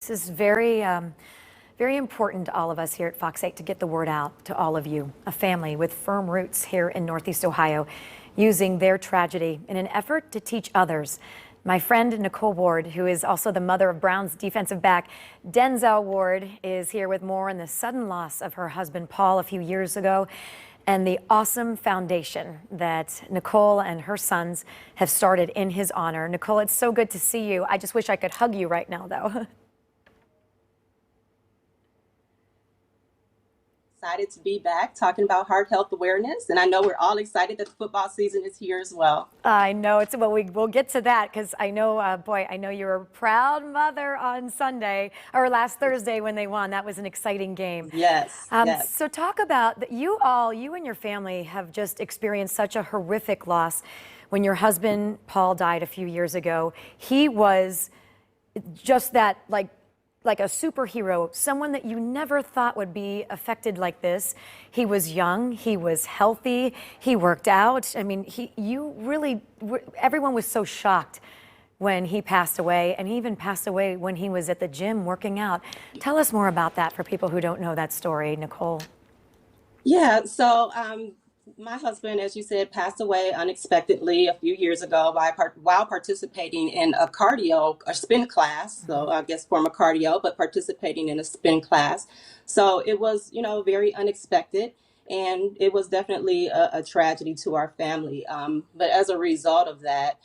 This is very important to all of us here at Fox 8 to get the word out to all of you, a family with firm roots here in Northeast Ohio, using their tragedy in an effort to teach others. My friend Nicole Ward, who is also the mother of Browns defensive back Denzel Ward, is here with more on the sudden loss of her husband Paul a few years ago and the awesome foundation that Nicole and her sons have started in his honor. Nicole, it's so good to see you. I just wish I could hug you right now, though. Excited to be back talking about heart health awareness, and I know we're all excited that the football season is here as well. I know it's well. We'll get to that because I know, boy, I know you were a proud mother on Sunday or last Thursday when they won. That was an exciting game. Yes. Yes. So talk about that. You and your family have just experienced such a horrific loss. When your husband Paul died a few years ago, he was just that like a superhero, someone that you never thought would be affected like this. He was young, he was healthy, he worked out. I mean, everyone was so shocked when he passed away, and he even passed away when he was at the gym working out. Tell us more about that for people who don't know that story, Nicole. Yeah, so my husband, as you said, passed away unexpectedly a few years ago while participating in a spin class. So I guess former cardio, but participating in a spin class. So it was, very unexpected. And it was definitely a tragedy to our family. But as a result of that,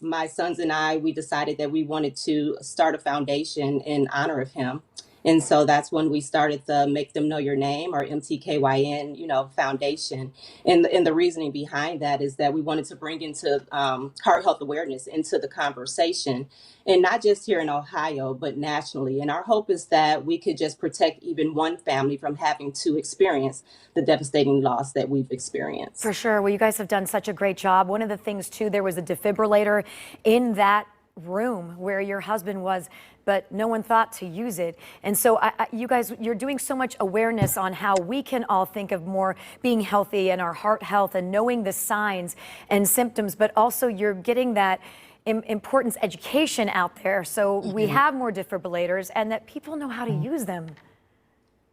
my sons and we decided that we wanted to start a foundation in honor of him. And so that's when we started the Make Them Know Your Name, or MTKYN, foundation. And the reasoning behind that is that we wanted to bring into heart health awareness into the conversation, and not just here in Ohio, but nationally. And our hope is that we could just protect even one family from having to experience the devastating loss that we've experienced. For sure. Well, you guys have done such a great job. One of the things, too, there was a defibrillator in that room where your husband was, but no one thought to use it. And so you guys, you're doing so much awareness on how we can all think of more being healthy and our heart health and knowing the signs and symptoms, but also you're getting that importance education out there. So we have more defibrillators and that people know how to use them.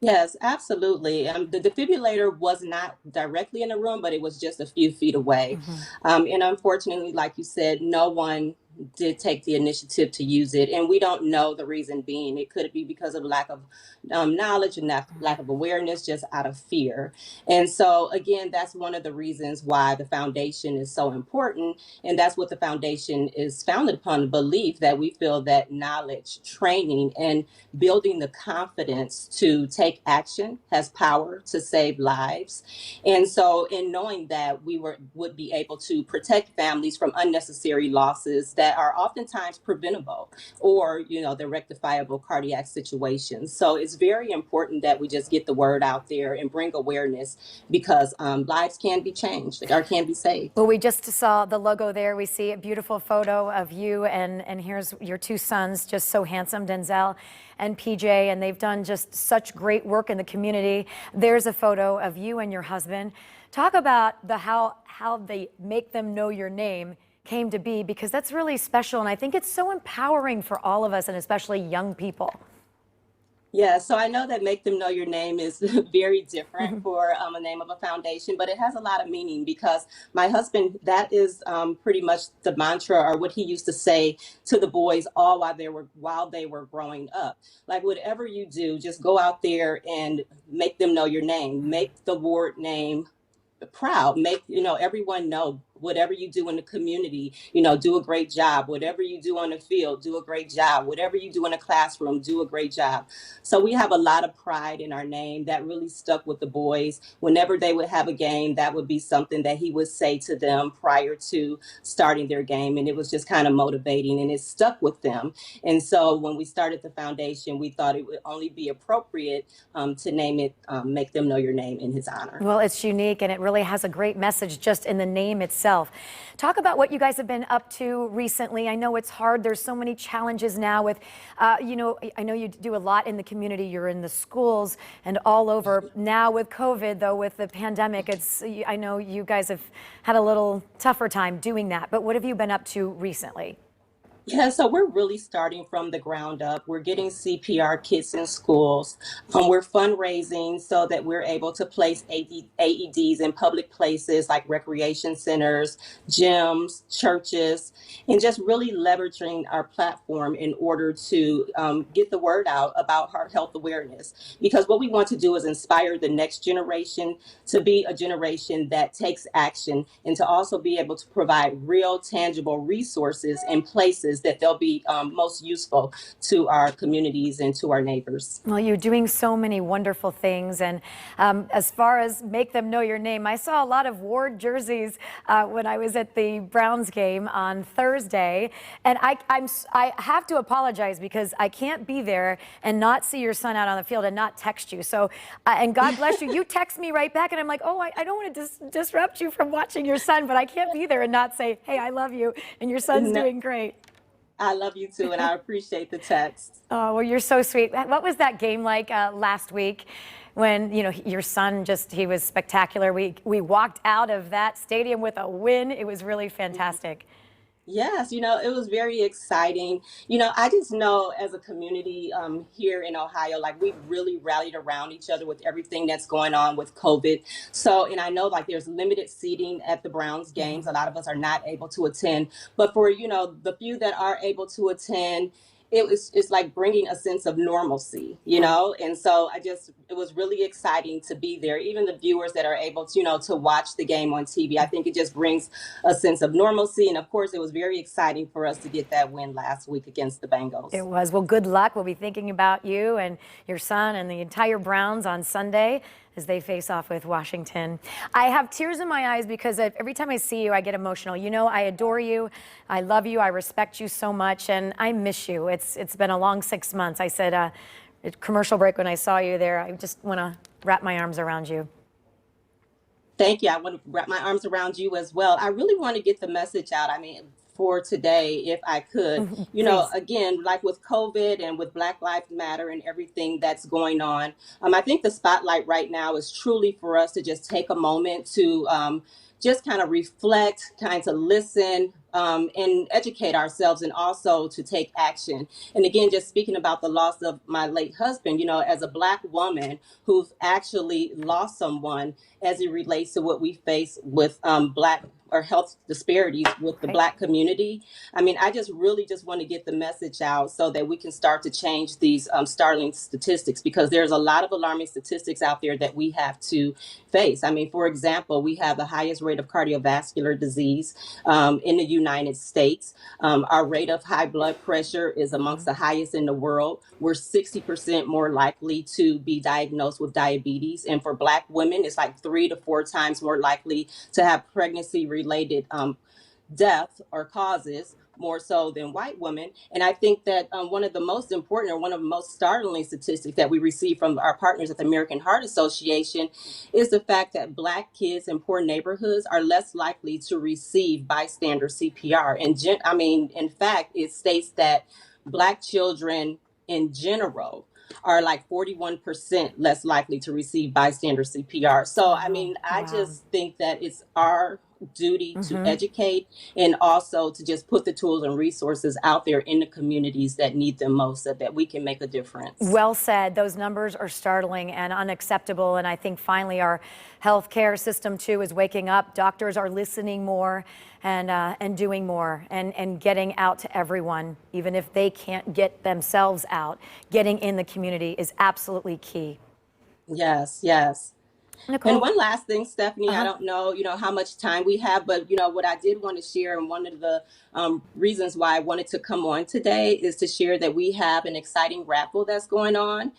Yes, absolutely. The defibrillator was not directly in the room, but it was just a few feet away. And unfortunately, like you said, no one did take the initiative to use it. And we don't know the reason being. It could be because of lack of knowledge and lack of awareness, just out of fear. And so, again, that's one of the reasons why the foundation is so important. And that's what the foundation is founded upon, the belief that we feel that knowledge, training, and building the confidence to take action has power to save lives. And so in knowing that we would be able to protect families from unnecessary losses that are oftentimes preventable, or, the rectifiable cardiac situations. So it's very important that we just get the word out there and bring awareness, because lives can be changed or can be saved. Well, we just saw the logo there. We see a beautiful photo of you, and here's your two sons, just so handsome, Denzel and PJ, and they've done just such great work in the community. There's a photo of you and your husband. Talk about how they Make Them Know Your Name came to be, because that's really special, and I think it's so empowering for all of us, and especially young people. Yeah, so I know that Make Them Know Your Name is very different for a name of a foundation, but it has a lot of meaning, because my husband, that is pretty much the mantra, or what he used to say to the boys all while they were growing up. Like, whatever you do, just go out there and make them know your name. Make the Ward name proud. Make everyone know. Whatever you do in the community, do a great job. Whatever you do on the field, do a great job. Whatever you do in a classroom, do a great job. So we have a lot of pride in our name. That really stuck with the boys. Whenever they would have a game, that would be something that he would say to them prior to starting their game. And it was just kind of motivating, and it stuck with them. And so when we started the foundation, we thought it would only be appropriate to name it Make Them Know Your Name in his honor. Well, it's unique, and it really has a great message just in the name itself. Talk about what you guys have been up to recently. I know it's hard. There's so many challenges now with, I know you do a lot in the community. You're in the schools and all over. Now with COVID, though, with the pandemic, I know you guys have had a little tougher time doing that. But what have you been up to recently? Yeah, so we're really starting from the ground up. We're getting CPR kits in schools. We're fundraising so that we're able to place AEDs in public places like recreation centers, gyms, churches, and just really leveraging our platform in order to get the word out about heart health awareness. Because what we want to do is inspire the next generation to be a generation that takes action and to also be able to provide real, tangible resources and places that they'll be most useful to our communities and to our neighbors. Well, you're doing so many wonderful things. And as far as make them know your name, I saw a lot of Ward jerseys when I was at the Browns game on Thursday. And I have to apologize because I can't be there and not see your son out on the field and not text you. So, and God bless you, you text me right back. And I'm like, oh, I don't want to disrupt you from watching your son, but I can't be there and not say, hey, I love you. And your son's No, doing great. I love you too, and I appreciate the text. Oh, well, you're so sweet. What was that game like last week when, your son he was spectacular. We walked out of that stadium with a win. It was really fantastic. Yes, it was very exciting. I just know as a community here in Ohio, like we really rallied around each other with everything that's going on with COVID. So, and I know like there's limited seating at the Browns games. A lot of us are not able to attend, but for, the few that are able to attend, it's like bringing a sense of normalcy, and so it was really exciting to be there. Even the viewers that are able to, to watch the game on TV, I think it just brings a sense of normalcy. And of course, it was very exciting for us to get that win last week against the It Bengals. was. Well, good luck. We'll be thinking about you and your son and the entire Browns on Sunday as they face off with Washington. I have tears in my eyes because every time I see you, I get emotional. I adore you. I love you. I respect you so much, and I miss you. It's been a long 6 months. I said at commercial break when I saw you there, I just want to wrap my arms around you. Thank you. I want to wrap my arms around you as well. I really want to get the message out. I mean, for today, if I could, Please. again, like with COVID and with Black Lives Matter and everything that's going on, I think the spotlight right now is truly for us to just take a moment to just kind of reflect, kind of listen, and educate ourselves, and also to take action. And again, just speaking about the loss of my late husband, as a Black woman who's actually lost someone as it relates to what we face with Black or health disparities with the Right. Black community. I mean, I just really just want to get the message out so that we can start to change these startling statistics, because there's a lot of alarming statistics out there that we have to face. I mean, for example, we have the highest rate of cardiovascular disease in the United States. Our rate of high blood pressure is amongst the highest in the world. We're 60% more likely to be diagnosed with diabetes. And for Black women, it's like 3 to 4 times more likely to have pregnancy related death or causes, more so than white women. And I think that one of the most important, or one of the most startling statistics that we receive from our partners at the American Heart Association is the fact that Black kids in poor neighborhoods are less likely to receive bystander CPR. And in fact, it states that Black children in general are like 41% less likely to receive bystander CPR. So, Wow. I Wow. just think that it's our duty to educate, and also to just put the tools and resources out there in the communities that need them most, so that we can make a difference. Well said. Those numbers are startling and unacceptable. And I think finally our healthcare system too is waking up. Doctors are listening more and doing more and getting out to everyone, even if they can't get themselves out. Getting in the community is absolutely key. Yes, yes. And Nicole. one last thing, Stephanie, I Uh-huh. don't know, how much time we have, but what I did want to share, and one of the reasons why I wanted to come on today, is to share that we have an exciting raffle that's going on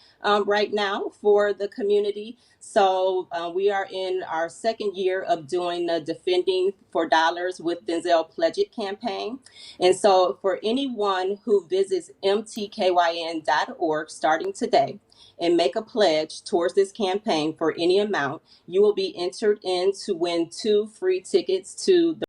right now for the community. So we are in our second year of doing the Defending for Dollars with Denzel Pledge It campaign. And so for anyone who visits mtkyn.org starting today and make a pledge towards this campaign for any amount, you will be entered in to win 2 free tickets to the